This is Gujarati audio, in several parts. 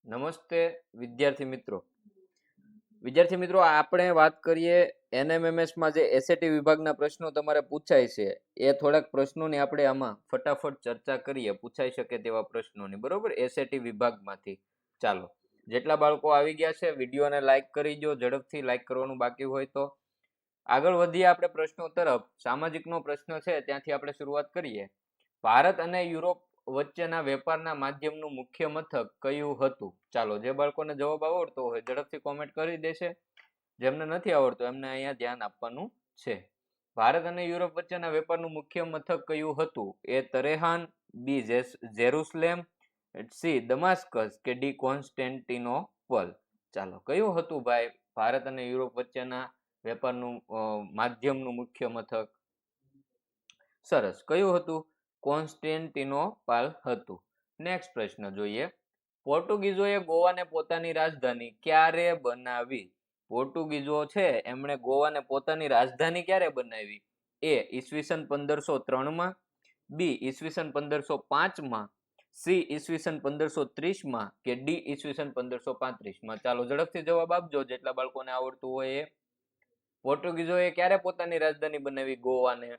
નમસ્તે વિદ્યાર્થી મિત્રો, આપણે વાત કરીએ NMMS માં જે એસએટી વિભાગના પ્રશ્નો તમારે પૂછાય છે એ થોડાક પ્રશ્નોની આપણે આમાં ફટાફટ ચર્ચા કરીએ, પૂછાઈ શકે તેવા પ્રશ્નોની, બરોબર? એસએટી વિભાગમાંથી. ચાલો, જેટલા બાળકો આવી ગયા છે વિડીયોને લાઈક કરી દો, ઝડપથી લાઈક કરવાનું બાકી હોય તો. આગળ વધીએ આપણે પ્રશ્નો તરફ. સામાજિકનો પ્રશ્ન છે ત્યાંથી આપણે શરૂઆત કરીએ. ભારત અને યુરોપ વચ્ચેના વેપારના માધ્યમનું મુખ્ય મથક કયું હતું? ચાલો, જે બાળકોને જવાબ આવડતો હોય ઝડપથી કોમેન્ટ કરી દેશે. જેમને નથી આવડતું એમને અહીંયા ધ્યાન આપવાનું છે. ભારત અને યુરોપ વચ્ચેના વેપારનું મુખ્ય મથક કયું હતું? એ તરેહાન, બી જેરુસલેમ, સી દમાસ્કસ કે ડી કોન્સ્ટેન્ટિનોપલ. ચાલો, કયું હતું ભાઈ ભારત અને યુરોપ વચ્ચેના વેપારનું માધ્યમનું મુખ્ય મથક? સરસ, કયું હતું? કોન્સ્ટેન્ટિનોપાલ હતું. નેક્સ્ટ પ્રશ્ન જોઈએ. પોર્ટુગીઝોએ ગોવાને પોતાની રાજધાની ક્યારે બનાવી? પોર્ટુગીઝો છે એમણે ગોવાને પોતાની રાજધાની ક્યારે બનાવી? એ ઈસવીસન 1503 માં, બી ઈસવીસન 1505 માં, સી ઈસવીસન 1530 માં કે ડી ઈસવીસન 1535 માં. ચાલો, ઝડપથી જવાબ આપજો જેટલા બાળકોને આવડતું હોય એ. પોર્ટુગીઝોએ ક્યારે પોતાની રાજધાની બનાવી ગોવાને?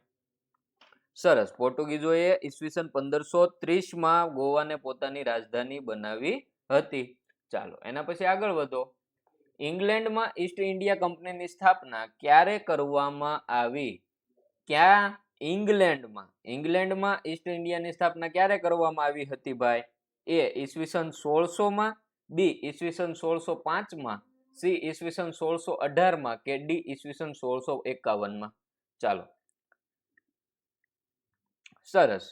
સરસ, પોર્ટુગીઝોએ ઈસવીસન 1530 માં ગોવાને પોતાની રાજધાની બનાવી હતી. ચાલો, એના પછી આગળ વધો. ઇંગ્લેન્ડમાં ઈસ્ટ ઇન્ડિયા કંપનીની સ્થાપના ક્યારે કરવામાં આવી? ક્યાં? ઇંગ્લેન્ડમાં ઈસ્ટ ઇન્ડિયાની સ્થાપના ક્યારે કરવામાં આવી હતી ભાઈ? એ ઈસવીસન 1600 માં, બી ઈસવીસન 1605 માં, સી ઈસવીસન 1618 માં કે ડી ઈસવીસન 1651 માં. ચાલો, સરસ.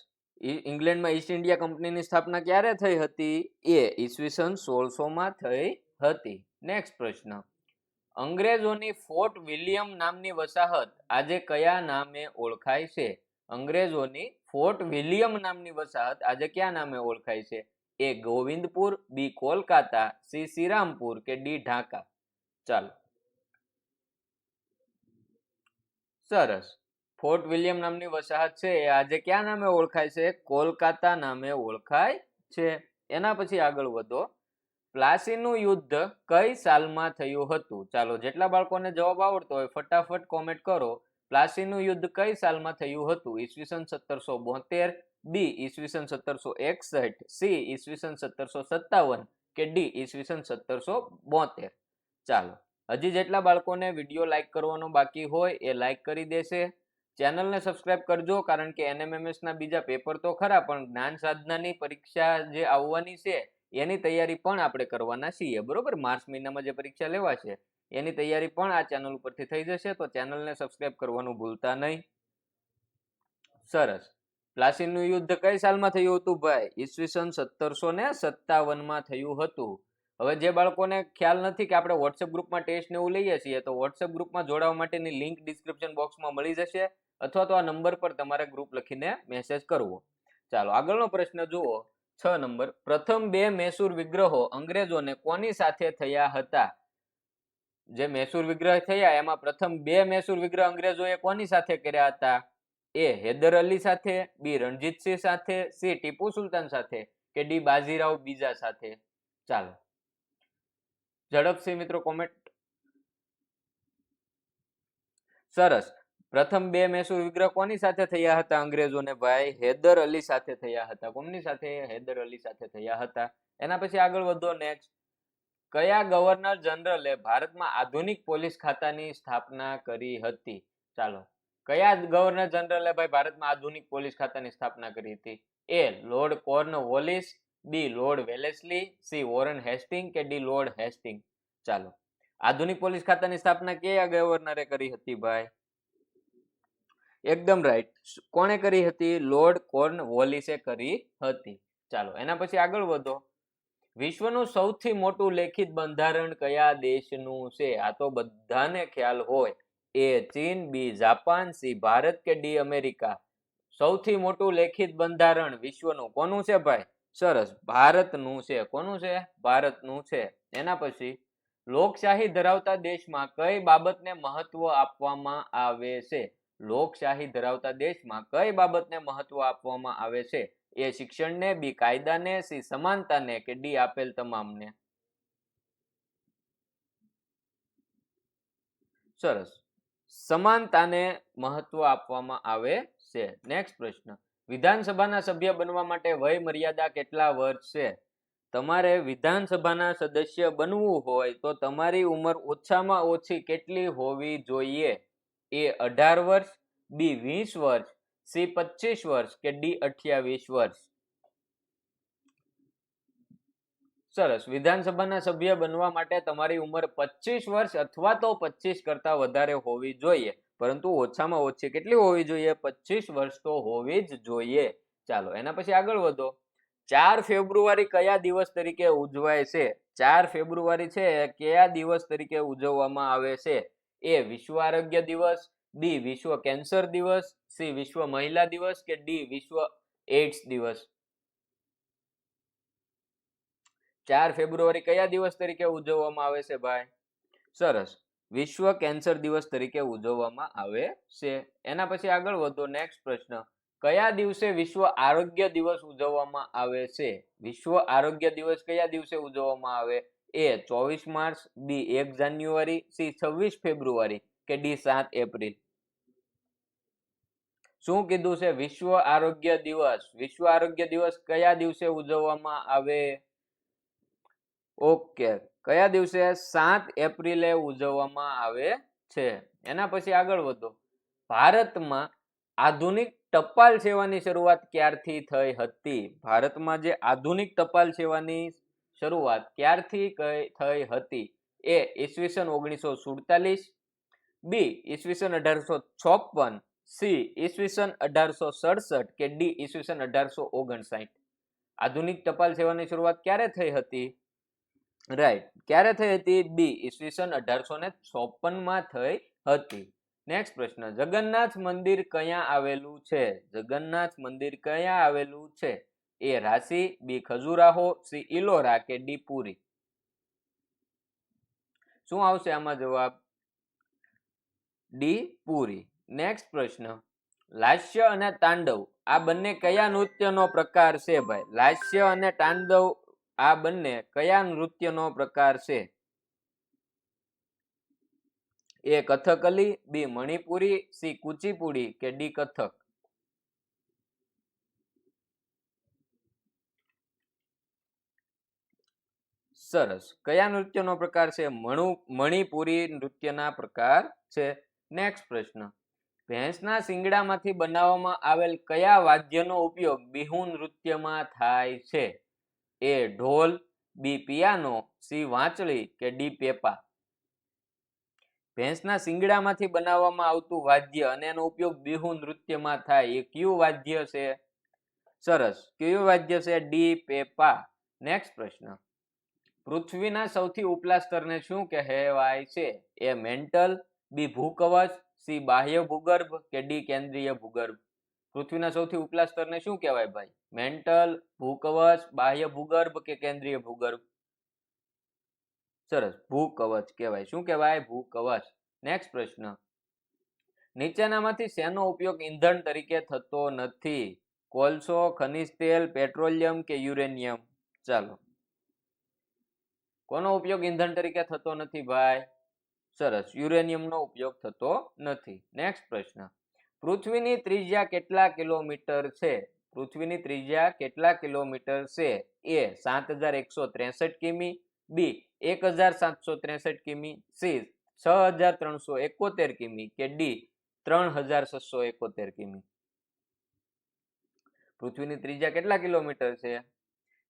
ઇંગ્લેન્ડમાં ઈસ્ટ ઇન્ડિયા કંપનીની સ્થાપના ક્યારે થઈ હતી? એ ઈસવીસન 1600 માં થઈ હતી. નેક્સ્ટ પ્રશ્ન. અંગ્રેજોની ફોર્ટ વિલિયમ નામની વસાહત આજે કયા નામે ઓળખાય છે? અંગ્રેજોની ફોર્ટ વિલિયમ નામની વસાહત આજે કયા નામે ઓળખાય છે? એ ગોવિંદપુર, બી કોલકાતા, સી શ્રીરામપુર કે ડી ઢાકા. ચાલો, સરસ. ફોર્ટ વિલિયમ નામની વસાહત છે એ આજે કયા નામે ઓળખાય છે? કોલકાતા નામે ઓળખાય છે. એના પછી આગળ વધો. પ્લાસીનું યુદ્ધ કઈ સાલમાં થયું હતું? ચાલો, જેટલા બાળકોને જવાબ આવડતો હોય ફટાફટ કોમેન્ટ કરો. પ્લાસીનું યુદ્ધ કઈ સાલમાં થયું હતું? ઈસવીસન 1772, બી ઈસવીસન 1761, સી ઈસવીસન 1757 કે ડી ઈસવીસન 1772. ચાલો, હજી જેટલા બાળકોને વિડીયો લાઈક કરવાનો બાકી હોય એ લાઈક કરી દેશે. ચેનલને સબસ્ક્રાઇબ કરજો, કારણ કે NMMS ના બીજા પેપર તો ખરા પણ જ્ઞાન સાધનાની પરીક્ષા જે આવવાની છે એની તૈયારી પણ આપણે કરવાના છીએ, બરોબર? માર્ચ મહિનામાં જે પરીક્ષા લેવા છે એની તૈયારી પણ આ ચેનલ ઉપરથી થઈ જશે, તો ચેનલને સબસ્ક્રાઇબ કરવાનું ભૂલતા નહીં. સરસ. પ્લાસીનું યુદ્ધ કઈ સાલમાં થયું હતું ભાઈ? ઈસવીસન 1757 માં થયું હતું. હવે જે બાળકોને ખ્યાલ નથી કે આપણે વોટ્સએપ ગ્રુપમાં ટેસ્ટ ને એવું લઈએ છીએ, તો વોટ્સએપ ગ્રુપમાં જોડાવા માટેની લિંક ડિસ્ક્રિપ્શન બોક્સમાં મળી જશે, અથવા તો આ નંબર પર તમારે ગ્રુપ લખીને મેસેજ કરવો. ચાલો, આગળનો પ્રશ્ન જુઓ. 6 નંબર. પ્રથમ 2 મૈસૂર વિગ્રહો અંગ્રેજોને કોની સાથે થયા હતા? જે મૈસૂર વિગ્રહ થયા એમાં પ્રથમ 2 મૈસૂર વિગ્રહ અંગ્રેજોએ કોની સાથે કર્યા હતા? એ હૈદર અલી સાથે, બી રણજીતસિંહ સાથે, સી ટીપુ સુલતાન સાથે કે ડી બાજીરાવ બીજા સાથે. ચાલો, ઝડપથી મિત્રો કોમેન્ટ. સરસ. પ્રથમ 2 મૈસૂર વિગ્રહ કોની સાથે થયા હતા અંગ્રેજોને ભાઈ? હૈદર અલી સાથે થયા હતા. કોની સાથે? હૈદર અલી સાથે થયા હતા. એના પછી આગળ વધો. નેક્સ્ટ. કયા ગવર્નર જનરલે ભારતમાં આધુનિક પોલીસ ખાતાની સ્થાપના કરી હતી? ચાલો, કયા ગવર્નર જનરલે ભાઈ ભારતમાં આધુનિક પોલીસ ખાતાની સ્થાપના કરી હતી? A Lord Cornwallis, B Lord Wellesley, C Warren Hastings કે ડી લોર્ડ હેસ્ટિંગ. ચાલો, આધુનિક પોલીસ ખાતાની સ્થાપના કયા ગવર્નરે કરી હતી ભાઈ? એકદમ રાઈટ. કોણે કરી હતી? લોર્ડ કોર્નવોલિસે કરી હતી. ચાલો, એના પછી આગળ વધો. વિશ્વનું સૌથી મોટું લેખિત બંધારણ કયા દેશનું છે? આ તો બધાને ખ્યાલ હોય. એ ચીન, બી જાપાન, સી ભારત કે ડી અમેરિકા. સૌથી મોટું લેખિત બંધારણ વિશ્વનું કોનું છે ભાઈ? સરસ, ભારતનું છે. કોનું છે? ભારતનું છે. એના પછી લોકશાહી ધરાવતા દેશમાં કઈ બાબતને મહત્વ આપવામાં આવે છે? લોકશાહી ધરાવતા દેશમાં કઈ બાબતને મહત્વ આપવામાં આવે છે? એ શિક્ષણને, બી કાયદાને, સી સમાનતાને કે ડી આપેલ તમામને? સરસ, સમાનતાને મહત્વ આપવામાં આવે છે. નેક્સ્ટ પ્રશ્ન, વિધાનસભાના સભ્ય બનવા માટે વય મર્યાદા કેટલા વર્ષ છે? તમારે વિધાનસભાના સદસ્ય બનવું હોય તો તમારી ઉંમર ઓછામાં ઓછી કેટલી હોવી જોઈએ? એ 18 વર્ષ, બી 20 વર્ષ, સી 25 વર્ષ કે ડી 28 વર્ષ? સરસ, વિધાનસભાના સભ્ય બનવા માટે તમારી ઉંમર 25 વર્ષ અથવા તો 25 કરતા વધારે હોવી જોઈએ, પરંતુ ઓછામાં ઓછી કેટલી હોવી જોઈએ? 25 વર્ષ તો હોવી જ જોઈએ. ચાલો એના પછી આગળ વધો. 4 ફેબ્રુઆરી કયા દિવસ તરીકે ઉજવાય છે? 4 ફેબ્રુઆરી છે કયા દિવસ તરીકે ઉજવવામાં આવે છે? એ વિશ્વ આરોગ્ય દિવસ, બી વિશ્વ કેન્સર દિવસ, સી વિશ્વ મહિલા દિવસ કે ડી વિશ્વ એઇડ્સ દિવસ? 4 ફેબ્રુઆરી કયા દિવસ તરીકે ઉજવવામાં આવે છે ભાઈ? સરસ, વિશ્વ કેન્સર દિવસ તરીકે ઉજવવામાં આવે છે. એના પછી આગળ વધો. નેક્સ્ટ પ્રશ્ન, કયા દિવસે વિશ્વ આરોગ્ય દિવસ ઉજવવામાં આવે છે? વિશ્વ આરોગ્ય દિવસ કયા દિવસે ઉજવવામાં આવે? એ 24 માર્ચ, બી 1 જાન્યુઆરી, સી 26 ફેબ્રુઆરી કે ડી 7 એપ્રિલ? શું કીધું છે? વિશ્વ આરોગ્ય દિવસ. વિશ્વ આરોગ્ય દિવસ કયા દિવસે ઉજવવામાં આવે? ઓકે, કયા દિવસે? 7 એપ્રિલે ઉજવવામાં આવે છે. એના પછી આગળ વધો. ભારતમાં આધુનિક ટપાલ સેવાની શરૂઆત ક્યારથી થઈ હતી? ભારતમાં જે આધુનિક ટપાલ સેવાની શરૂઆત ક્યારથી થઈ હતી? એ ઈસવીસન 1947, બી ઈસવીસન 1856, સી ઈસવીસન 1867 કે ડી ઈસવીસન 1859? આધુનિક ટપાલ સેવાની શરૂઆત ક્યારે થઈ હતી? રાઈટ, ક્યારે થઈ હતી? બી ઈસવીસન 1856 માં થઈ હતી. નેક્સ્ટ પ્રશ્ન, જગન્નાથ મંદિર ક્યાં આવેલું છે? જગન્નાથ મંદિર ક્યાં આવેલું છે? એ રાંચી, બી ખજુરાહો, સી ઇલોરા કે ડી પુરી? શું આવશે આમાં જવાબ? ડી પુરી. નેક્સ્ટ પ્રશ્ન, લાસ્ય અને તાંડવ આ બંને કયા નૃત્યનો પ્રકાર છે ભાઈ? લાસ્ય અને તાંડવ આ બંને કયા નૃત્યનો પ્રકાર છે? એ કથકલી, બી મણિપુરી, સી કુચીપુડી કે ડી કથક? સરસ, કયા નૃત્યનો પ્રકાર છે? મણિપુરી નૃત્યના પ્રકાર છે. નેક્સ્ટ પ્રશ્ન, ભેંસના શિંગડામાંથી બનાવવામાં આવેલ કયા વાદ્યનો ઉપયોગ બિહુ નૃત્યમાં થાય છે? એ ઢોલ, બી પિયાનો, સી વાંચળી કે ડી પેપા? ભેંસના શિંગડામાંથી બનાવવામાં આવતું વાદ્ય અને એનો ઉપયોગ બિહુ નૃત્યમાં થાય એ કયું વાદ્ય છે? સરસ, કયું વાદ્ય છે? D Peppa. નેક્સ્ટ પ્રશ્ન, પૃથ્વીના સૌથી ઉપલા સ્તરને શું કહેવાય છે? એ મેન્ટલ, બી ભૂકવચ, સી બાહ્ય ભૂગર્ભ કે ડી કેન્દ્રીય ભૂગર્ભ? પૃથ્વીના સૌથી ઉપલા સ્તરને શું કહેવાય ભાઈ? મેન્ટલ, ભૂકવચ, બાહ્ય ભૂગર્ભ કે કેન્દ્રીય ભૂગર્ભ? સરસ, ભૂકવચ કહેવાય. શું કહેવાય? ભૂકવચ. નેક્સ્ટ પ્રશ્ન, નીચેનામાંથી શેનો ઉપયોગ ઈંધણ તરીકે થતો નથી? કોલસો, ખનિજ તેલ, પેટ્રોલિયમ કે યુરેનિયમ? ચાલો, કોનો ઉપયોગ ઈંધણ તરીકે થતો નથી ભાઈ? સરસ, યુરેનિયમનો ઉપયોગ થતો નથી. નેક્સ્ટ પ્રશ્ન, પૃથ્વીની ત્રિજ્યા કેટલા કિલોમીટર છે? પૃથ્વીની ત્રિજ્યા કેટલા કિલોમીટર છે? એ 7163 કિમી, બી 1763 કિમી, સી 6371 કિમી કે ડી 3671 કિમી? પૃથ્વીની ત્રિજ્યા કેટલા કિલોમીટર છે?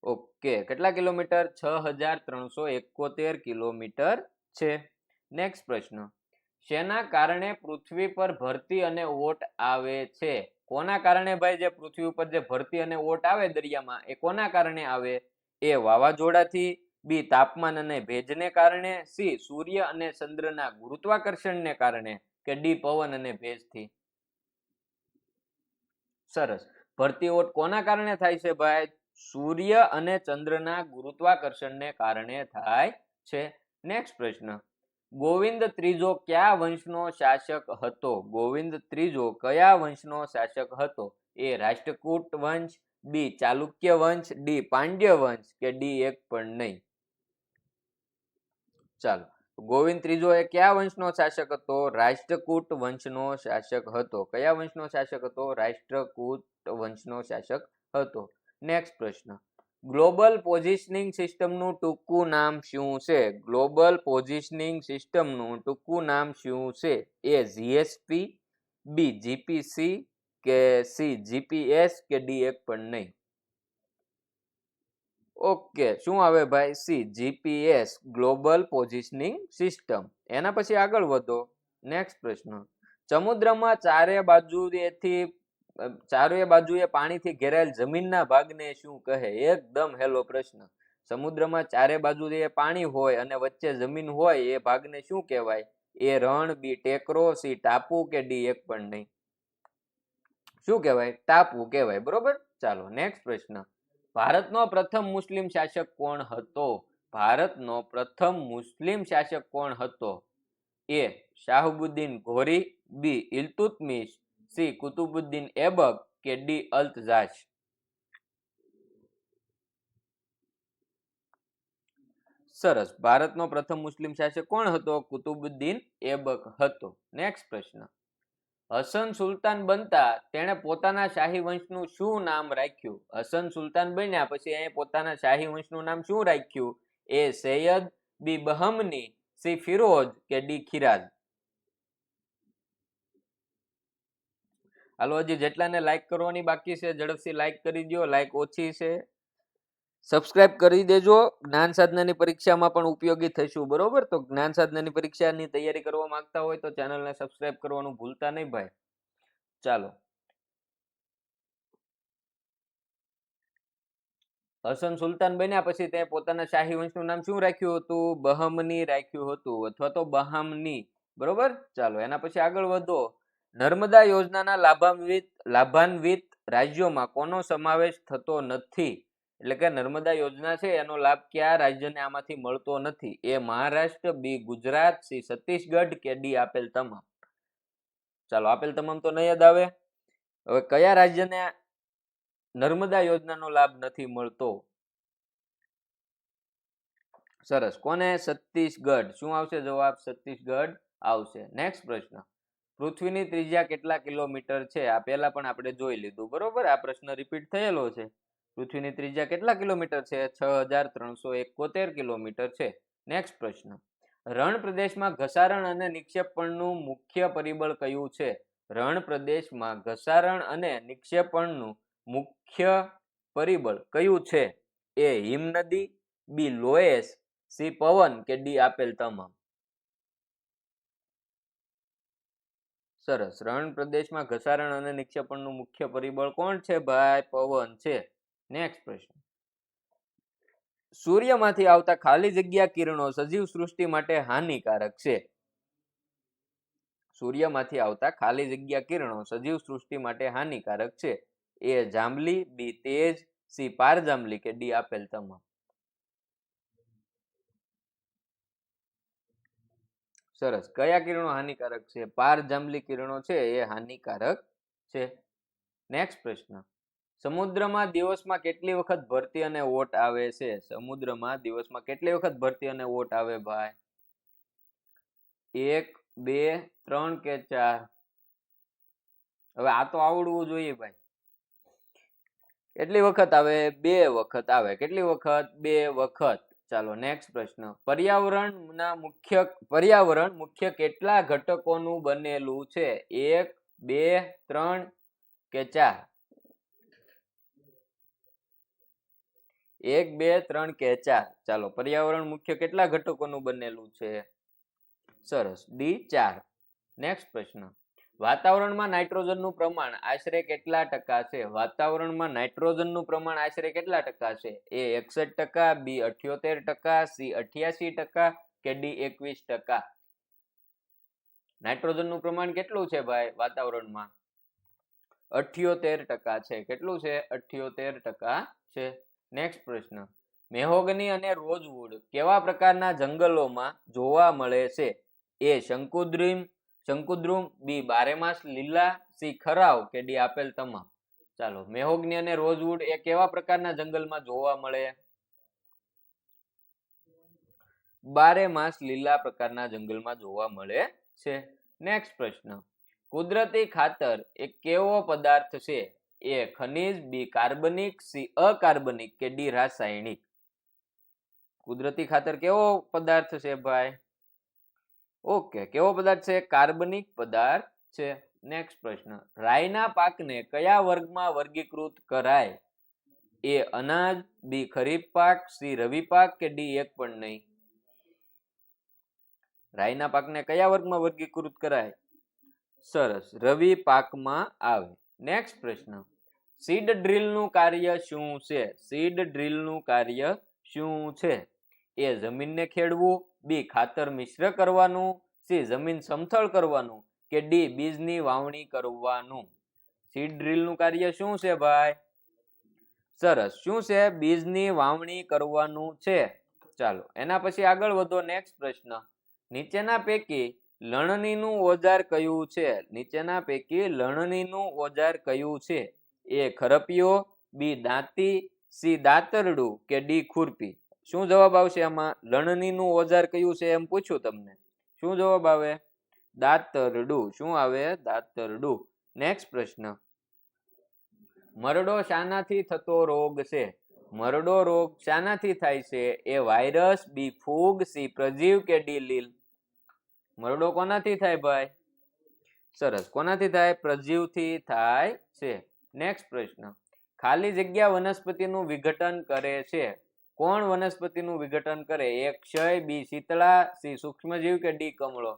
ઓકે, કેટલા કિલોમીટર? 6371 કિલોમીટર છે. નેક્સ્ટ પ્રશ્ન, શેના કારણે પૃથ્વી પર ભરતી અને ઓટ આવે છે? કોના કારણે ભાઈ જે પૃથ્વી ઉપર જે ભરતી અને ઓટ આવે દરિયામાં એ કોના કારણે આવે? એ વાવાઝોડાથી, બી તાપમાન અને ભેજને કારણે, સી સૂર્ય અને ચંદ્રના ગુરુત્વાકર્ષણને કારણે કે ડી પવન અને ભેજથી? સરસ, ભરતી ઓટ કોના કારણે થાય છે ભાઈ? સૂર્ય અને ચંદ્રના ગુરુત્વાકર્ષણને કારણે થાય છે. નેક્સ્ટ પ્રશ્ન, ગોવિંદ ત્રીજો કયા વંશનો શાસક હતો? ગોવિંદ ત્રીજો કયા વંશનો શાસક હતો? એ રાષ્ટ્રકૂટ વંશ, બી ચાલુક્ય વંશ, ડી પાંડ્ય વંશ કે ડી એક પણ નહીં? ચાલો, ગોવિંદ ત્રીજો એ કયા વંશનો શાસક હતો? રાષ્ટ્રકૂટ વંશનો શાસક હતો. કયા વંશનો શાસક હતો? રાષ્ટ્રકૂટ વંશનો શાસક હતો. નેક્સ્ટ પ્રશ્ન, ગ્લોબલ પોઝિશનિંગ સિસ્ટમનું ટૂંકું નામ શું છે? ગ્લોબલ પોઝિશનિંગ સિસ્ટમનું ટૂંકું નામ શું છે? એ જીએસપી, બી જીપીસી કે સી જીપીએસ કે ડી એક પણ નહીં? ઓકે, શું આવે ભાઈ? C GPS, global positioning system. એના પછી આગળ વધો. નેક્સ્ટ પ્રશ્ન, સમુદ્રમાં ચારે બાજુએ પાણીથી ઘેરાયેલ જમીનના ભાગને શું કહે? એકદમ હેલો પ્રશ્ન. સમુદ્રમાં ચારે બાજુએ પાણી હોય અને વચ્ચે જમીન હોય એ ભાગને શું કહેવાય? એ રણ, બી ટેકરો, સી ટાપુ કે ડી એક પણ નહીં? શું કહેવાય? ટાપુ કહેવાય. બરોબર. ચાલો, નેક્સ્ટ પ્રશ્ન, ભારતનો પ્રથમ મુસ્લિમ શાસક કોણ હતો? ભારતનો પ્રથમ મુસ્લિમ શાસક કોણ હતો? એ શાહબુદ્દીન ઘોરી, બી ઇલ્તુત્મિશ, સી કુતુબુદ્દીન એબક કે ડી અલ્તજાશ? સરસ, ભારતનો પ્રથમ મુસ્લિમ શાસક કોણ હતો? કુતુબુદ્દીન એબક હતો. નેક્સ્ટ પ્રશ્ન, હસન સુલતાન બનતા તેણે પોતાના શાહી વંશનું શું નામ રાખ્યું? હસન સુલતાન બન્યા પછી એને પોતાના શાહી વંશનું નામ શું રાખ્યું? એ સૈયદ, બી બહમની, સી ફિરોજ કે ડી ખિરાજ? હાલો, હજી જેટલાને લાઈક કરવાની બાકી છે ઝડપથી લાઈક કરી દો. લાઈક ઓછી છે, સબસ્ક્રાઇબ કરી દેજો. જ્ઞાન સાધનાની પરીક્ષામાં પણ ઉપયોગી થઈશું. બરોબર, તો જ્ઞાન સાધનાની પરીક્ષાની તૈયારી કરવા માંગતા હોય તો ચેનલને સબસ્ક્રાઇબ કરવાનું ભૂલતા નહીં ભાઈ. ચાલો, હસન સુલતાન બન્યા પછી તે પોતાના શાહી વંશનું નામ શું રાખ્યું હતું? બહમની રાખ્યું હતું, અથવા તો બહામની. બરોબર. ચાલો, એના પછી આગળ વધો. નર્મદા યોજનાના લાભાન્વિત રાજ્યોમાં કોનો સમાવેશ થતો નથી? એટલે કે નર્મદા યોજના છે એનો લાભ કયા રાજ્યને આમાંથી મળતો નથી? એ મહારાષ્ટ્ર, બી ગુજરાત, સી છત્તીસગઢ કે ડી આપેલ તમામ? ચાલો, આપેલ તમામ તો નહીં જ આવે. હવે કયા રાજ્યને નર્મદા યોજનાનો લાભ નથી મળતો? સરસ, કોને? છત્તીસગઢ. શું આવશે જવાબ? છત્તીસગઢ આવશે. નેક્સ્ટ પ્રશ્ન, પૃથ્વીની ત્રિજ્યા કેટલા કિલોમીટર છે? આ પહેલા પણ આપણે જોઈ લીધું. બરોબર, આ પ્રશ્ન રિપીટ થયેલો છે. પૃથ્વીની ત્રિજ્યા કેટલા કિલોમીટર છે? 6371 કિલોમીટર છે. નેક્સ્ટ પ્રશ્ન, રણ પ્રદેશમાં ઘસારણ અને નિક્ષેપણનું મુખ્ય પરિબળ કયું છે? રણ પ્રદેશમાં ઘસારણ અને નિક્ષેપણનું મુખ્ય પરિબળ કયું છે? એ હિમનદી, બી લોએસ, સી પવન કે ડી આપેલ તમામ? સરસ, રણ પ્રદેશમાં ઘસારણ અને નિક્ષેપણનું મુખ્ય પરિબળ કોણ છે ભાઈ? પવન છે. નેક્સ્ટ પ્રશ્ન, સૂર્યમાંથી આવતા ખાલી જગ્યા કિરણો સજીવ સૃષ્ટિ માટે હાનિકારક છે. સૂર્યમાંથી આવતા ખાલી જગ્યા કિરણો સજીવ સૃષ્ટિ માટે હાનિકારક છે. એ જાંબલી, બી તેજ, સી પારજાંબલી કે ડી આપેલ તમામ? સરસ, કયા કિરણો હાનિકારક છે? પારજાંબલી કિરણો છે એ હાનિકારક છે. નેક્સ્ટ પ્રશ્ન, સમુદ્રમાં દિવસમાં કેટલી વખત ભરતી અને ઓટ આવે છે? સમુદ્રમાં દિવસમાં કેટલી વખત ભરતી અને ઓટ આવે ભાઈ? 1, 2, 3 કે 4? હવે આ તો આવડવું જોઈએ ભાઈ. કેટલી વખત આવે? 2 વખત આવે. કેટલી વખત? 2 વખત. ચાલો, નેક્સ્ટ પ્રશ્ન, પર્યાવરણ મુખ્ય કેટલા ઘટકોનું બનેલું છે? 1, 2, 3 કે 4? 1, 2, 3 કે 4? ચાલો, પર્યાવરણ મુખ્ય કેટલા ઘટકોનું બનેલું છે? સરસ, ડી 4. નેક્સ્ટ પ્રશ્ન, વાતાવરણમાં નાઇટ્રોજનનું પ્રમાણ આશરે કેટલા ટકા છે? વાતાવરણમાં નાઇટ્રોજનનું પ્રમાણ આશરે કેટલા ટકા છે? એ 61%, બી 78%, સી 88% કે ડી 21%? નાઇટ્રોજનનું પ્રમાણ કેટલું છે ભાઈ વાતાવરણમાં? 78% છે. કેટલું છે? 78% છે. નેક્સ્ટ પ્રશ્ન, મેહોગની અને રોઝવુડ કેવા પ્રકારના જંગલોમાં જોવા મળે છે? એ શંકુદ્રુમ, બી બારેમાસ લીલા, સી ખરાવ કે ડી આપેલ તમામ. ચાલો, મેહોગની અને રોઝવુડ એ કેવા પ્રકારના જંગલમાં જોવા મળે? બારેમાસ લીલા પ્રકારના જંગલમાં જોવા મળે છે. નેક્સ્ટ પ્રશ્ન, કુદરતી ખાતર એ કેવો પદાર્થ છે? એ ખનિજ, બી કાર્બનિક, સી અકાર્બનિક કે ડી રાસાયણિક. કુદરતી ખાતર કેવો પદાર્થ છે ભાઈ? ઓકે, કેવો પદાર્થ છે? કાર્બનિક પદાર્થ છે. નેક્સ્ટ પ્રશ્ન, રાઈના પાકને કયા વર્ગમાં વર્ગીકૃત કરાય? એ અનાજ, બી ખરીફ પાક, સી રવિ પાક કે ડી એક પણ નહીં. રાઈના પાકને કયા વર્ગમાં વર્ગીકૃત કરાય? સરસ, રવિ પાકમાં આવે. નેક્સ્ટ પ્રશ્ન, સીડ ડ્રીલનું કાર્ય શું છે? સીડ ડ્રીલનું કાર્ય શું છે? એ જમીનને ખેડવું, બી ખાતર મિશ્ર કરવાનું, સી જમીન સમથળ કરવાનું કે ડી બીજની વાવણી કરવાનું. સીડ ડ્રીલનું કાર્ય શું છે ભાઈ? સરસ, શું છે? બીજની વાવણી કરવાનું છે. ચાલો, એના પછી આગળ વધો. નેક્સ્ટ પ્રશ્ન, નીચેના પૈકી લણણીનું ઓજાર કયું છે? નીચેના પૈકી લણણીનું ઓજાર કયું છે? એ ખરપિયો, બી દાંતી, સી દાતરડું કે ડી ખુરપી. શું જવાબ આવશે આમાં? લણણીનું ઓજાર કયું છે એમ પૂછ્યું તમને, શું જવાબ આવે? દાતરડું. શું આવે? દાતરડું. નેક્સ્ટ પ્રશ્ન, મરડો શાનાથી થતો રોગ છે? મરડો રોગ શાનાથી થાય છે? એ વાયરસ, બી ફૂગ, સી પ્રજીવ કે ડી લીલ. મરડો કોનાથી થાય ભાઈ? સરસ, કોનાથી થાય? પ્રજીવથી થાય છે. નેક્સ્ટ પ્રશ્ન, ખાલી જગ્યા વનસ્પતિનું વિઘટન કરે છે. કોણ વનસ્પતિનું વિઘટન કરે? એ ક્ષય, બી શીતળા, સી સૂક્ષ્મજીવ કે ડી કમળો.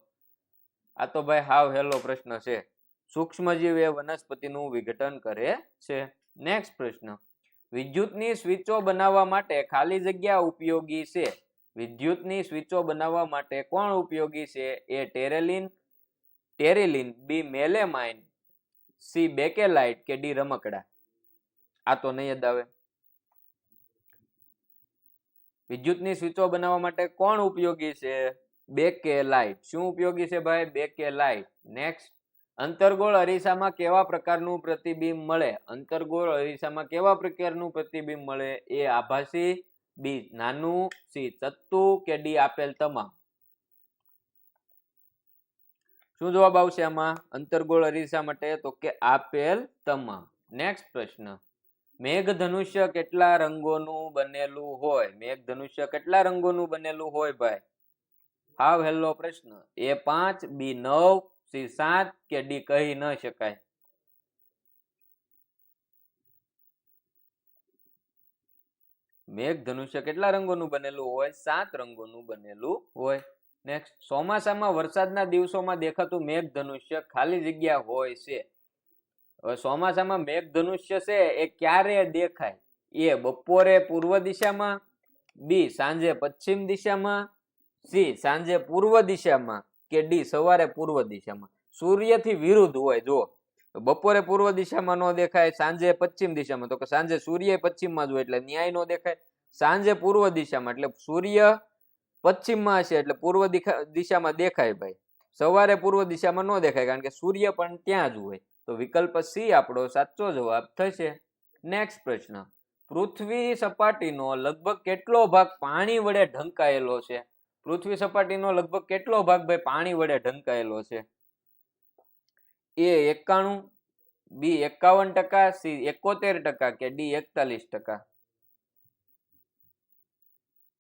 આ તો ભાઈ હાવ હેલો પ્રશ્ન છે. સૂક્ષ્મજીવ એ વનસ્પતિનું વિઘટન કરે છે. નેક્સ્ટ પ્રશ્ન, વિદ્યુતની સ્વિચો બનાવવા માટે ખાલી જગ્યા ઉપયોગી છે. વિદ્યુતની સ્વિચો બનાવવા માટે કોણ ઉપયોગી છે? એ ટેરેલિન, બી મેલેમાઇન, સી બેકેલાઇટ કે ડી રમકડા. આ તો નહીં જ આવે. વિદ્યુતની સ્વિચો બનાવવા માટે કોણ ઉપયોગી છે? બેકેલાઇટ. શું ઉપયોગી છે ભાઈ? બેકેલાઇટ. નેક્સ્ટ, અંતર્ગોળ અરીસામાં કેવા પ્રકારનું પ્રતિબિંબ મળે? અંતર્ગોળ અરીસામાં કેવા પ્રકારનું પ્રતિબિંબ મળે? એ આભાસી, બી નાનું, સી ચત્તુ કે ડી આપેલ તમામ. શું જવાબ આવશે આમાં અંતર્ગોળ અરીસા માટે? તો કે આપેલ તમામ. નેક્સ્ટ પ્રશ્ન, મેઘધનુષ્ય કેટલા રંગોનું બનેલું હોય? મેઘધનુષ્ય કેટલા રંગોનું બનેલું હોય ભાઈ? હાવ હેલો પ્રશ્ન. એ 5, બી 9, સી 7 કે ડી કહી ન શકાય. મેઘધનુષ્ય કેટલા રંગોનું બનેલું હોય? 7 રંગોનું બનેલું હોય. નેક્સ્ટ, ચોમાસામાં વરસાદના દિવસોમાં દેખાતું મેઘધનુષ્ય ખાલી જગ્યા હોય છે. હવે ચોમાસામાં મેઘધનુષ્ય છે એ ક્યારે દેખાય? એ બપોરે પૂર્વ દિશામાં, બી સાંજે પશ્ચિમ દિશામાં, સી સાંજે પૂર્વ દિશામાં કે ડી સવારે પૂર્વ દિશામાં. સૂર્યથી વિરુદ્ધ હોય. જો બપોરે પૂર્વ દિશામાં ન દેખાય, સાંજે પશ્ચિમ દિશામાં, તો કે સાંજે સૂર્ય પશ્ચિમમાં જ હોય એટલે ન્યાય ન દેખાય. સાંજે પૂર્વ દિશામાં એટલે સૂર્ય પશ્ચિમમાં હશે એટલે પૂર્વ દિશામાં દેખાય ભાઈ. સવારે પૂર્વ દિશામાં ન દેખાય કારણ કે સૂર્ય પણ ત્યાં જ હોય. તો વિકલ્પ સી આપણો સાચો જવાબ થશે. નેક્સ્ટ પ્રશ્ન, પૃથ્વી સપાટીનો લગભગ કેટલો ભાગ પાણી વડે ઢંકાયેલો છે? પૃથ્વી સપાટીનો લગભગ કેટલો ભાગ ભાઈ પાણી વડે ઢંકાયેલો છે? એ 91, બી 51%, સી 71% કે ડી 41%.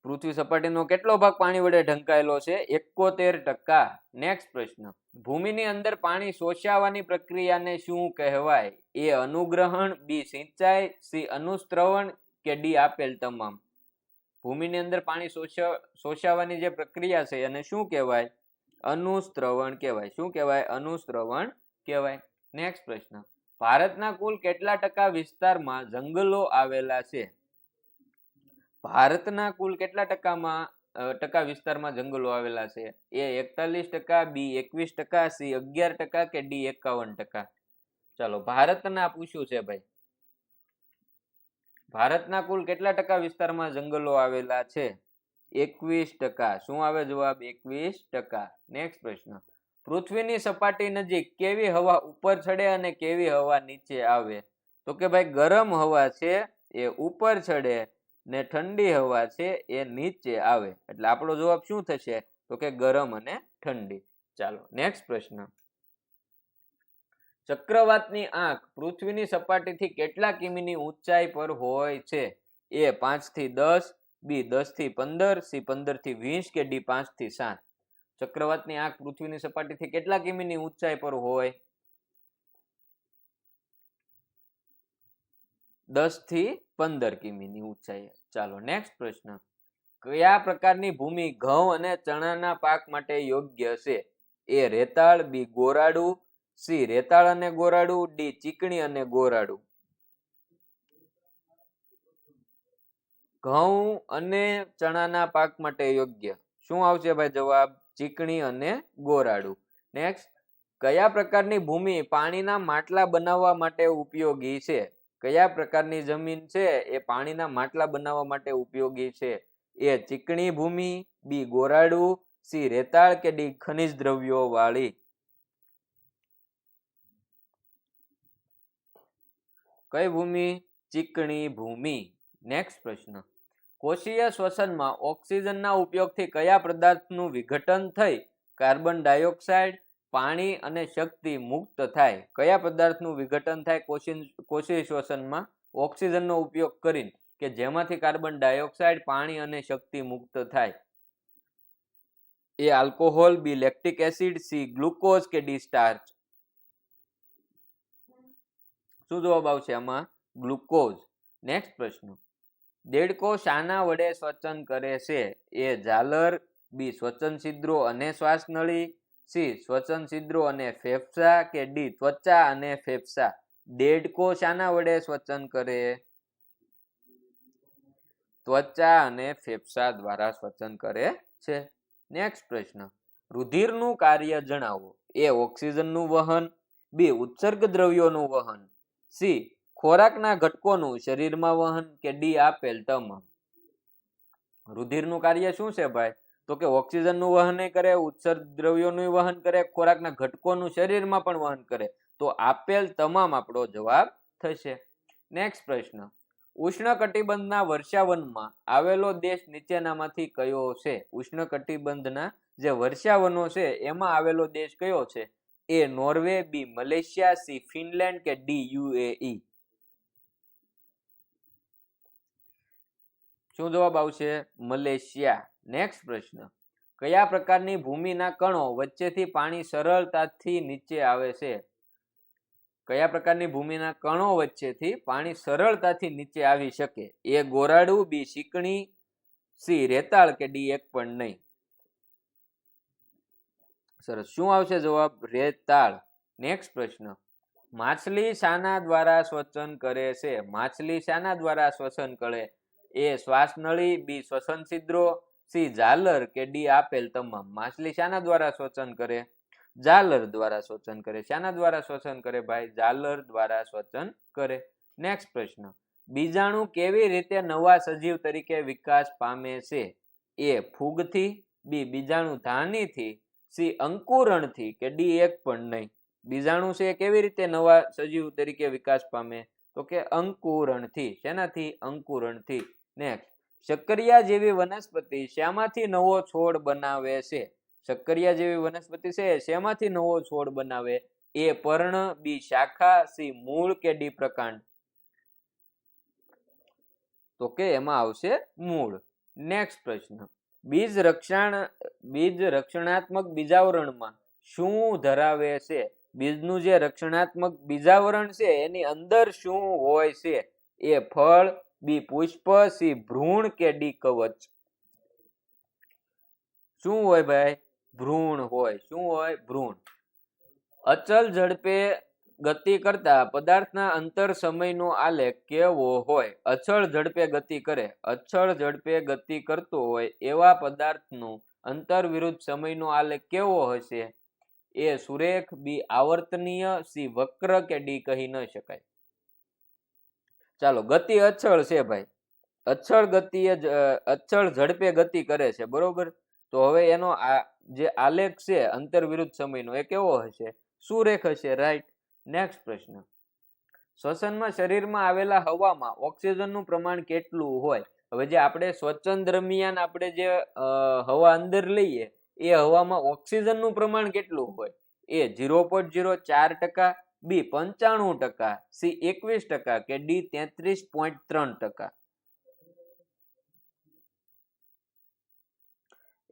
પૃથ્વી સપાટીનો કેટલો ભાગ પાણી વડે ઢંકાયેલો છે? 71%. નેક્સ્ટ પ્રશ્ન, ભૂમિની અંદર પાણી શોષાવાની પ્રક્રિયાને શું કહેવાય? એ અનુગ્રહણ, બી સિંચાઈ, સી અનુસ્ત્રવણ કે ડી આપેલ તમામ. ભૂમિની અંદર પાણી શોષાવાની જે પ્રક્રિયા છે એને શું કહેવાય? અનુસ્ત્રવણ કહેવાય. શું કહેવાય? અનુસ્ત્રવણ કહેવાય. નેક્સ્ટ પ્રશ્ન, ભારતના કુલ કેટલા ટકા વિસ્તારમાં જંગલો આવેલા છે? ભારતના કુલ કેટલા ટકા વિસ્તારમાં જંગલો આવેલા છે? એ 41%, બી 21%, સી 11% કે ડી 51%. ચાલો, ભારતના પૂછ્યું છે ભાઈ. ભારતના કુલ કેટલા ટકા વિસ્તારમાં જંગલો આવેલા છે? 21%. શું આવે જવાબ? 21%. નેક્સ્ટ પ્રશ્ન, પૃથ્વીની સપાટી નજીક કેવી હવા ઉપર ચડે અને કેવી હવા નીચે આવે? તો કે ભાઈ ગરમ હવા છે એ ઉપર ચડે ને ઠંડી હવા છે એ નીચે આવે. એટલે આપણો જવાબ શું થશે? તો કે ગરમ અને ઠંડી. ચાલો નેક્સ્ટ પ્રશ્ન, ચક્રવાતની આંખ પૃથ્વીની સપાટીથી કેટલા કિમીની ઊંચાઈ પર હોય છે? એ 5 થી 10, બી 10 થી 15, સી 15 થી 20 કે ડી 5 થી 7? ચક્રવાતની આંખ પૃથ્વીની સપાટીથી કેટલા કિમીની ઊંચાઈ પર હોય? 10 થી 15 કિમીની ઊંચાઈ. ચાલો નેક્સ્ટ પ્રશ્ન, કયા પ્રકારની ભૂમિ ઘઉં અને ચણાના પાક માટે યોગ્ય છે? એ રેતાળ, બી ગોરાડુ, સી રેતાળ અને ગોરાડુ, ડી ચીકણી અને ગોરાડુ? ઘઉં અને ચણાના પાક માટે યોગ્ય શું આવશે ભાઈ જવાબ? ચીકણી અને ગોરાડુ. નેક્સ્ટ, કયા પ્રકારની ભૂમિ પાણીના માટલા બનાવવા માટે ઉપયોગી છે? કયા પ્રકારની જમીન છે એ પાણીના માટલા બનાવવા માટે ઉપયોગી છે? એ ચીકણી ભૂમિ, બી ગોરાડુ, સી રેતાળ કે ડી ખનિજ દ્રવ્યો વાળી? કઈ ભૂમિ? ચીકણી ભૂમિ. નેક્સ્ટ પ્રશ્ન, કોષીય શ્વસનમાં ઓક્સિજનના ઉપયોગથી કયા પદાર્થનું વિઘટન થઈ કાર્બન ડાયોક્સાઇડ, પાણી અને શક્તિ મુક્ત થાય? કયા પદાર્થનું વિઘટન થાય કોષીય શ્વસનમાં ઓક્સિજનનો ઉપયોગ કરીને કે જેમાંથી કાર્બન ડાયોક્સાઇડ, પાણી અને શક્તિ મુક્ત થાય? એ આલ્કોહોલ, બી લેક્ટિક એસિડ, સી ગ્લુકોઝ કે ડી સ્ટાર્ચ? શું જવાબ આવશે આમાં? ગ્લુકોઝ. નેક્સ્ટ પ્રશ્ન, દેડકો શાના વડે શ્વસન કરે છે? એ ઝાલર, બી શ્વસન છિદ્રો અને શ્વાસ નળી, સી શ્વસન છિદ્રો અને ફેફસા કે ડી ત્વચા અને ફેફસા? દેડકો શાના વડે શ્વસન કરે? ત્વચા અને ફેફસા દ્વારા શ્વસન કરે છે. નેક્સ્ટ પ્રશ્ન, રુધિરનું કાર્ય જણાવો. એ ઓક્સિજનનું વહન, બી ઉત્સર્ગ દ્રવ્યોનું વહન, સી ખોરાકના ઘટકોનું શરીરમાં વહન કે ડી આપેલ તમામ? રુધિરનું કાર્ય શું છે ભાઈ? તો કે ઓક્સિજનનું વહન કરે, ઉત્સર્ગ દ્રવ્યોનું વહન કરે, ખોરાકના ઘટકોનું શરીરમાં પણ વહન કરે. તો આપેલ તમામ આપણો જવાબ થશે. નેક્સ્ટ પ્રશ્ન, ઉષ્ણકટિબંધના વર્ષાવનમાં આવેલો દેશ નીચેનામાંથી કયો છે? ઉષ્ણકટિબંધના જે વર્ષાવનો છે એમાં આવેલો દેશ કયો છે? A Norway, B Malaysia, C Finland કે ડી યુએઈ? શું જવાબ આવશે? મલેશિયા. નેક્સ્ટ પ્રશ્ન, કયા પ્રકારની ભૂમિના કણો વચ્ચેથી પાણી સરળતાથી નીચે આવે છે? કયા પ્રકારની ભૂમિના કણો વચ્ચેથી પાણી સરળતાથી નીચે આવી શકે? એ ગોરાડુ, બી ચીકણી, સી રેતાળ કે ડી એક પણ નહીં? સરસ. શું આવશે જવાબ? રેતાળ. નેક્સ્ટ પ્રશ્ન, માછલી શાના દ્વારા શ્વસન કરે છે? માછલી શાના દ્વારા શ્વસન કરે? એ શ્વાસ નળી, બી શ્વસન છિદ્રો, સી ઝાલર કે ડી આપેલ તમામ? માછલી શાના દ્વારા શ્વસન કરે? ઝાલર દ્વારા શ્વસન કરે. શાના દ્વારા શ્વસન કરે ભાઈ? ઝાલર દ્વારા શ્વસન કરે. નેક્સ્ટ પ્રશ્ન, બીજાણુ કેવી રીતે નવા સજીવ તરીકે વિકાસ પામે છે? એ ફૂગથી, બી બીજાણુ ધાનીથી, સી અંકુરણથી કે ડી એક પણ નહીં? બીજાણુ છે કેવી રીતે નવા સજીવ તરીકે વિકાસ પામે? તો કે અંકુરણથી. શેનાથી? અંકુરણથી. નેક્સ્ટ, શક્કરિયા જેવી વનસ્પતિ શામાંથી નવો છોડ બનાવે છે? શક્કરિયા જેવી વનસ્પતિ છે શેમાંથી નવો છોડ બનાવે? એ પર્ણ, બી શાખા, સી મૂળ કે ડી પ્રકાંડ? તો કે એમાં આવશે મૂળ. નેક્સ્ટ પ્રશ્ન, બીજ રક્ષણાત્મક બીજાવરણમાં શું ધરાવે છે? બીજનું જે રક્ષણાત્મક બીજાવરણ છે એની અંદર શું હોય છે? એ ફળ, બી પુષ્પ, સી ભ્રૂણ કે ડી કવચ? શું હોય ભાઈ? ભ્રૂણ હોય. શું હોય? ભ્રૂણ. અચલ ઝડપે ગતિ કરતા પદાર્થના અંતર સમયનો આલેખ કેવો હોય? અચળ ઝડપે ગતિ કરે, અચળ ઝડપે ગતિ કરતો હોય એવા પદાર્થનું અંતર વિરુદ્ધ સમયનો આલેખ કેવો હશે? એ સુરેખ, બી આવર્તનીય, સી વક્ર કે ડી કહી ન શકાય? ચાલો, ગતિ અચળ છે ભાઈ, અચળ ગતિએ અચળ ઝડપે ગતિ કરે છે, બરોબર. તો હવે એનો આ જે આલેખ છે અંતર વિરુદ્ધ સમયનો એ કેવો હશે? સુરેખ હશે, રાઈટ. નેક્સ્ટ પ્રશ્ન, શ્વસનમાં શરીરમાં આવેલા હવામાં ઓક્સિજનનું પ્રમાણ કેટલું હોય? હવે જે આપણે શ્વસન દરમિયાન આપણે જે હવા અંદર લઈએ એ હવામાં ઓક્સિજનનું પ્રમાણ કેટલું હોય? એ 0.04%, બી 95%, સી 21% કે ડી 33.3%?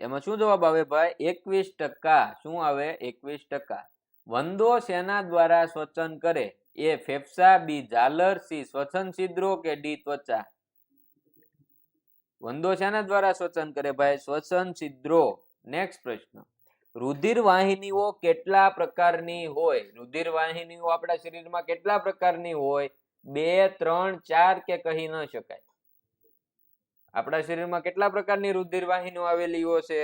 એમાં શું જવાબ આવે ભાઈ? 21%. શું આવે? 21%. વંદો શેના દ્વારા શ્વસન કરે? એ ફેફસા, બી ઝાલર, સી શ્વસન છિદ્રો કે ડી ત્વચા? વંદો શેના દ્વારા શ્વસન કરે ભાઈ? શ્વસન છિદ્રો. નેક્સ્ટ પ્રશ્ન, રુધિર વાહિનીઓ કેટલા પ્રકારની હોય? રુધિર વાહિનીઓ આપણા શરીરમાં કેટલા પ્રકારની હોય? 2, 3, 4 કે કહી ન શકાય? આપણા શરીરમાં કેટલા પ્રકારની રુધિર વાહિનીઓ આવેલી છે?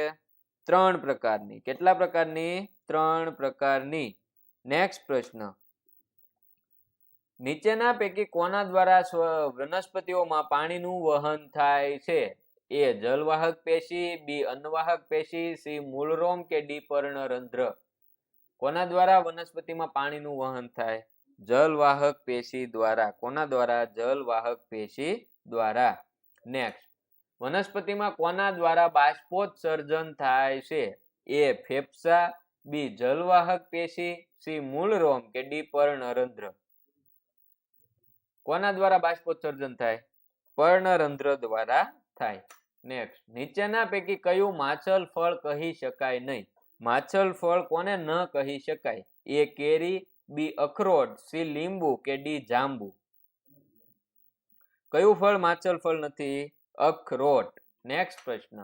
3 પ્રકારની. કેટલા પ્રકારની? 3 પ્રકારની. નેક્સ્ટ પ્રશ્ન, નીચેના પૈકી કોના દ્વારા વનસ્પતિઓમાં પાણીનું વહન થાય છે? એ જલવાહક પેશી, બી અન્નવાહક પેશી, સી મૂળરોમ કે ડી પર્ણરંધ્ર? કોના દ્વારા વનસ્પતિમાં પાણીનું વહન થાય? જલવાહક પેશી દ્વારા. કોના દ્વારા? જલવાહક પેશી દ્વારા. નેક્સ્ટ, વનસ્પતિમાં કોના દ્વારા બાષ્પોત્સર્જન થાય છે? એ ફેફસા, બી જલવાહક પેશી, સી મૂળરોમ કે ડી પર્ણરંધ્ર? કોના દ્વારા બાષ્પોત્સર્જન થાય? પર્ણરંધ્ર દ્વારા થાય. નેક્સ્ટ, નીચેના પૈકી કયું માછલ ફળ કહી શકાય નહીં? માછલ ફળ કોને ન કહી શકાય? એ કેરી, બી અખરોટ, સી લીંબુ કે ડી જાંબુ? કયું ફળ માછલ ફળ નથી? અખરોટ. નેક્સ્ટ પ્રશ્ન,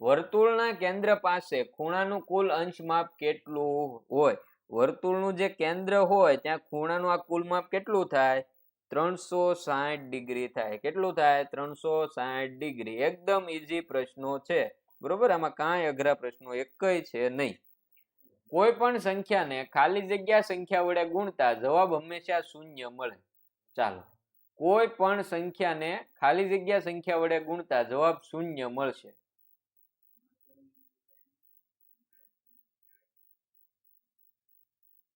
વર્તુળના કેન્દ્ર પાસે ખૂણાનું કુલ અંશ માપ કેટલું હોય? વર્તુળનું જે કેન્દ્ર હોય ત્યાં ખૂણાનું આ કુલ માપ કેટલું થાય? 360 ડિગ્રી થાય. કેટલું થાય? 360 ડિગ્રી. એકદમ ઈઝી પ્રશ્નો છે, બરોબર. આમાં કાંઈ અઘરા પ્રશ્નો એકય છે નહીં. કોઈ પણ સંખ્યાને ખાલી જગ્યા સંખ્યા વડે ગુણતા જવાબ હંમેશા શૂન્ય મળે. ચાલો, કોઈ પણ સંખ્યાને ખાલી જગ્યા સંખ્યા વડે ગુણતા જવાબ શૂન્ય મળશે.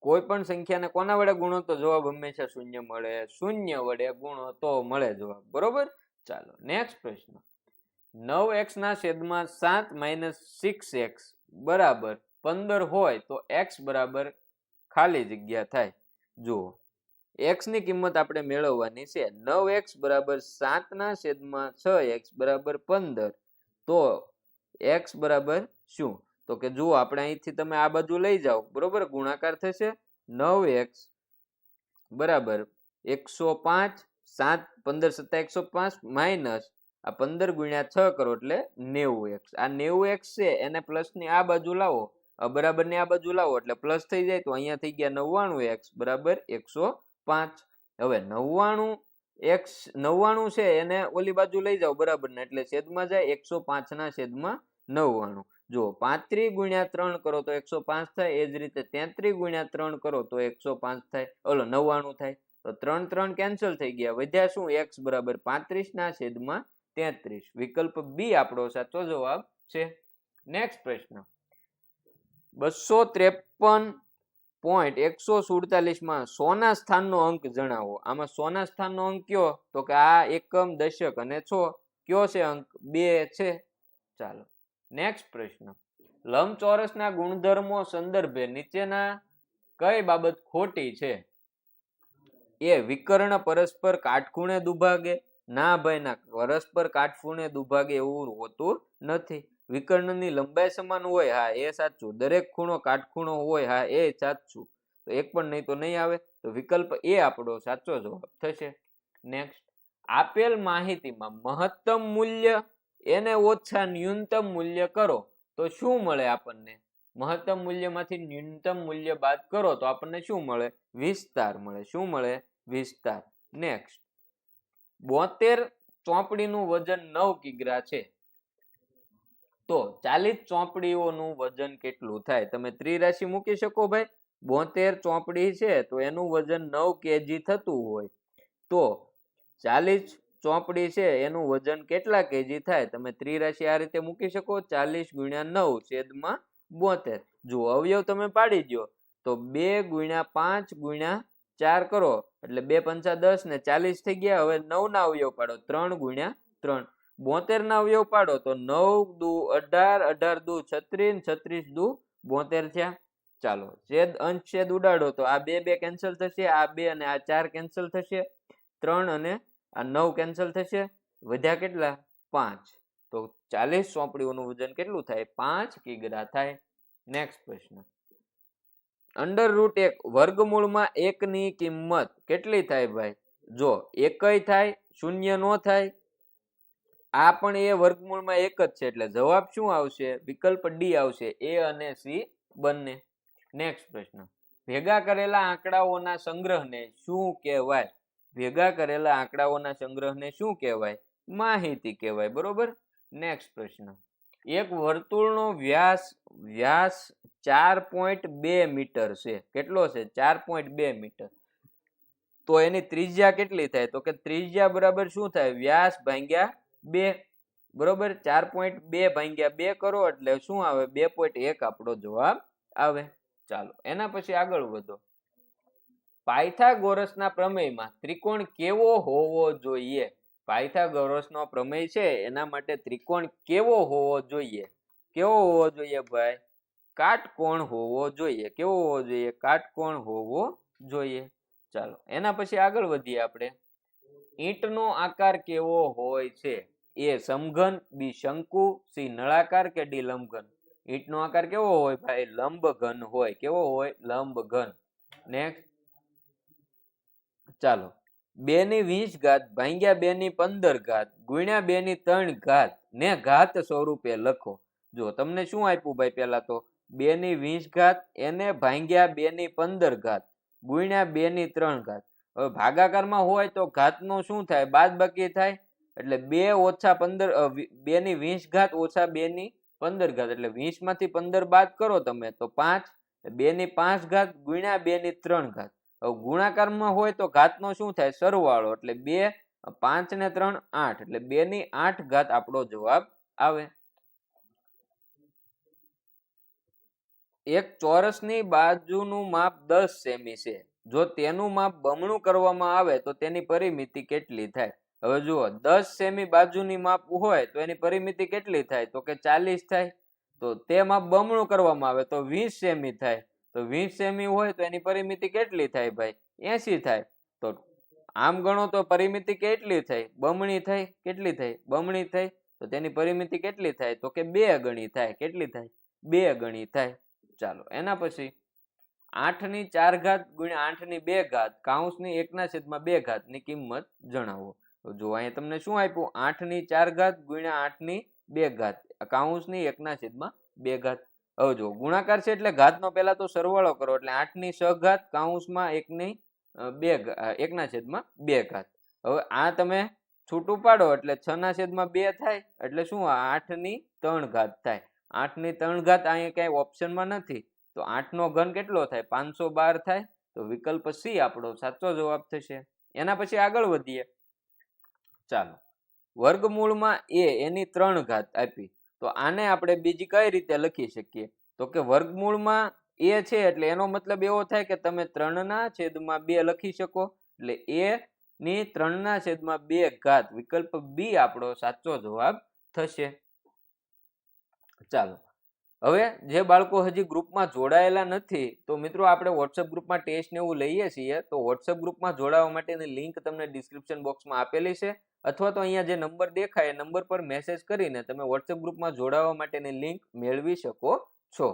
કોઈ પણ સંખ્યાને કોના વડે ગુણો તો જવાબ હંમેશા શૂન્ય મળે? શૂન્ય વડે ગુણો તો મળે જવાબ, બરોબર. ચાલો, નેક્સ્ટ પ્રશ્ન, 9x ના છેદમાં 7 - 6x બરાબર 15 હોય તો x બરાબર ખાલી જગ્યા થાય. જુઓ, x ની કિંમત આપણે મેળવવાની છે. 9x બરાબર 7 ના છેદમાં 6x બરાબર 15. તો x બરાબર શું? તો કે જુઓ, આપણે અહીંથી તમે આ બાજુ લઈ જાઓ, બરોબર, ગુણાકાર થશે. 9x બરાબર 105, 7 15 7 105 માઇનસ આ 15 ગુણ્યા 6 કરો એટલે 90x. આ 90x છે એને પ્લસ ની આ બાજુ લાવો, બરાબર ની આ બાજુ લાવો એટલે પ્લસ થઈ જાય. તો અહીંયા થઈ ગયા 99x બરાબર 105. હવે 99x 99 છે એને ઓલી બાજુ લઈ જાઓ, બરાબર ને, એટલે છેદમાં જાય. 105 ના છેદમાં 99. જો 35 ગુણ્યા 3 કરો તો 105 થાય. એ જ રીતે 33 ગુણ્યા 3 કરો તો 105 થાય, ઓલો 99 થાય. તો 3 3 કેન્સલ થઈ ગયા. વધ્યા શું? x બરાબર 35 ના છેદમાં 33. વિકલ્પ બી આપણો સાચો જવાબ છે. નેક્સ્ટ પ્રશ્ન, 253.147 માં 100 ના સ્થાનનો અંક જણાવો. આમાં 100 ના સ્થાનનો અંક કયો? તો કે આ એકમ, દશક અને 100. કયો છે અંક? 2 છે. ચાલો, નેક્સ્ટ પ્રશ્ન, લંબચોરસના ગુણધર્મો સંદર્ભે નીચેના કઈ બાબત ખોટી છે? એ વિકર્ણ પરસ્પર કાટખૂણે દુભાગે. ના ભાઈ ના, પરસ્પર કાટખૂણે દુભાગે એવું હોતું નથી. વિકર્ણની લંબાઈ સમાન હોય, હા એ સાચું. દરેક ખૂણો કાટખૂણો હોય, હા એ સાચું. તો એક પણ નહીં તો નહીં આવે. તો વિકલ્પ એ આપણો સાચો જવાબ થશે. નેક્સ્ટ, આપેલ માહિતીમાં મહત્તમ મૂલ્ય એને ઓછા ન્યૂનતમ મૂલ્ય કરો તો શું મળે આપણને? મહત્તમ મૂલ્યમાંથી ન્યૂનતમ મૂલ્ય બાદ કરો તો આપણને શું મળે? વિસ્તાર મળે. શું મળે? વિસ્તાર. નેક્સ્ટ, 72 ચોપડીનું વજન 9 કિગ્રા છે તો 40 ચોપડીઓનું વજન કેટલું થાય? તમે ત્રિરાશિ મૂકી શકો ભાઈ. 72 ચોપડી છે તો એનું વજન 9 kg થતું હોય તો 40 ચોપડી છે એનું વજન કેટલા કેજી થાય? તમે ત્રિરાશિ આ રીતે મૂકી શકો, 40 ગુણ્યા 9 છેદમાં 72. જો અવયવ તમે પાડી દો તો 2 ગુણ્યા 5 ગુણ્યા 4 કરો એટલે 2 પંચા 10 ને 40 થઈ ગયા. હવે 9 ના અવયવ પાડો, 3 ગુણ્યા 3. 72 ના અવયવ પાડો તો 9 દુ 18, 18 દુ 36, 36 દુ 72 થયા. ચાલો છેદ અંશ છેદ ઉડાડો તો આ 2 2 કેન્સલ થશે, આ 2 અને આ 4 કેન્સલ થશે, 3 અને આ 9 કેન્સલ થશે, વધ્યા કેટલા? 5. તો 40 ચોપડીઓનું વજન કેટલું થાય? 5 કિગ્રા થાય. નેક્સ્ટ પ્રશ્ન, √1 વર્ગમૂળમાં 1 ની કિંમત કેટલી થાય ભાઈ? જો 1 થાય, શૂન્ય નો થાય, આ પણ એ વર્ગમૂળમાં 1 જ છે એટલે જવાબ શું આવશે? વિકલ્પ ડી આવશે, એ અને સી બંને. નેક્સ્ટ પ્રશ્ન, ભેગા કરેલા આંકડાઓના સંગ્રહને શું કહેવાય? ભેગા કરેલા આંકડાઓના સંગ્રહને શું કહેવાય? માહિતી કહેવાય. બરોબર. નેક્સ્ટ પ્રશ્ન, એક વર્તુળનો વ્યાસ 4.2 મીટર છે. કેટલો છે? 4.2 મીટર. તો એની ત્રિજ્યા કેટલી થાય? તો કે ત્રિજ્યા બરાબર શું થાય? વ્યાસ ભાગ્યા 2. બરોબર. 4.2 ભાગ્યા 2 કરો એટલે શું આવે? 2.1 આપણો જવાબ આવે. ચાલો એના પછી આગળ વધો. પાયથાગોરસના પ્રમેયમાં ત્રિકોણ કેવો હોવો જોઈએ? પાયથાગોરસનો પ્રમેય છે એના માટે ત્રિકોણ કેવો હોવો જોઈએ? કેવો હોવો જોઈએ ભાઈ? કાટકોણ હોવો જોઈએ. કેવો હોવો જોઈએ? કાટકોણ હોવો જોઈએ. ચાલો એના પછી આગળ વધીએ આપણે. ઈંટનો આકાર કેવો હોય છે? એ સમઘન, બી શંકુ, સી નળાકાર કે ડી લંબઘન? ઈંટનો આકાર કેવો હોય ભાઈ? લંબઘન હોય. કેવો હોય? લંબઘન. નેક્સ્ટ, ચાલો 2 ની 20 ઘાત ભાગ્યા 2 ની 15 ઘાત ગુણ્યા 2 ની 3 ઘાત ને ઘાત સ્વરૂપે લખો. જો તમને શું આપ્યું ભાઈ? પેલા તો 2 ની 20 ઘાત એને ભાગ્યા 2 ની 15 ઘાત ગુણ્યા 2 ની 3 ઘાત. હવે ભાગાકારમાં હોય તો ઘાતનો શું થાય? બાદબાકી થાય. એટલે 2 ઓછા 15, 2 ની 20 ઘાત ઓછા 2 ની 15 ઘાત એટલે 20 માંથી 15 બાદ કરો તમે તો 5. 2 ની 5 ઘાત ગુણ્યા 2 ની 3 ઘાત. હવે ગુણાકારમાં હોય તો ઘાતનો શું થાય? સરવાળો. એટલે 2, 5 ને 3 8 એટલે 2 ની 8 ઘાત આપણો જવાબ આવે. એક ચોરસની બાજુનું માપ 10 સેમી છે. જો તેનું માપ બમણું કરવામાં આવે તો તેની પરિમિતિ કેટલી થાય? હવે જુઓ 10 સેમી બાજુની માપ હોય તો એની પરિમિતિ કેટલી થાય? તો કે 40 થાય. તો તે માપ બમણું કરવામાં આવે તો 20 સેમી થાય. તો 20 સેમી હોય તો એની પરિમિતિ કેટલી થાય ભાઈ? 80 થાય. તો આમ ગણો તો પરિમિતિ કેટલી થઈ? બમણી થઈ. કેટલી થઈ? બમણી થઈ. તો તેની પરિમિતિ કેટલી થાય? તો કે 2 ગણી થાય. કેટલી થાય? 2 ગણી થાય. ચાલો એના પછી 8 ની 4 ઘાત ગુણ્યા 8 ની 2 ઘાત કાઉન્સની 1/2 ઘાત ની કિંમત જણાવો. જો અહીંયા તમને શું આપ્યું? 8 ની 4 ઘાત ગુણ્યા 8 ની 2 ઘાત કાઉન્સની 1/2 ઘાત. હવે જો ગુણાકાર છે એટલે ઘાતનો પહેલા તો સરવાળો કરો એટલે 8 ની 6 ઘાત કાઉન્સમાં 1 ની 1/2 ઘાત. હવે આ તમે છૂટું પાડો એટલે 6/2 થાય એટલે શું? 8 ની 3 ઘાત થાય. 8 ની 3 ઘાત અહીંયા કઈ ઓપ્શનમાં નથી તો 8 નો ઘન કેટલો થાય? 512 થાય. તો વિકલ્પ સી આપણો સાચો જવાબ થશે. એના પછી આગળ વધીએ. ચાલો વર્ગમૂળમાં એ એની 3 ઘાત આપી તો આને આપણે બીજી કઈ રીતે લખી શકીએ? તો કે વર્ગમૂળમાં એ છે એટલે એનો મતલબ એવો થાય કે તમે 3/2 લખી શકો એટલે એ ની 3/2 ઘાત વિકલ્પ બી આપણો સાચો જવાબ થશે. ચાલો હવે જે બાળકો હજી ગ્રુપમાં જોડાયેલા નથી તો મિત્રો આપણે વોટ્સએપ ગ્રુપમાં ટેસ્ટ ને એવું લઈએ છીએ તો વોટ્સએપ ગ્રુપમાં જોડાવા માટેની લિંક તમને ડિસ્ક્રિપ્શન બોક્સમાં આપેલી છે અથવા તો અહીંયા જે નંબર દેખાય એ નંબર પર મેસેજ કરીને તમે વોટ્સએપ ગ્રુપમાં જોડાવા માટેની લિંક મેળવી શકો છો.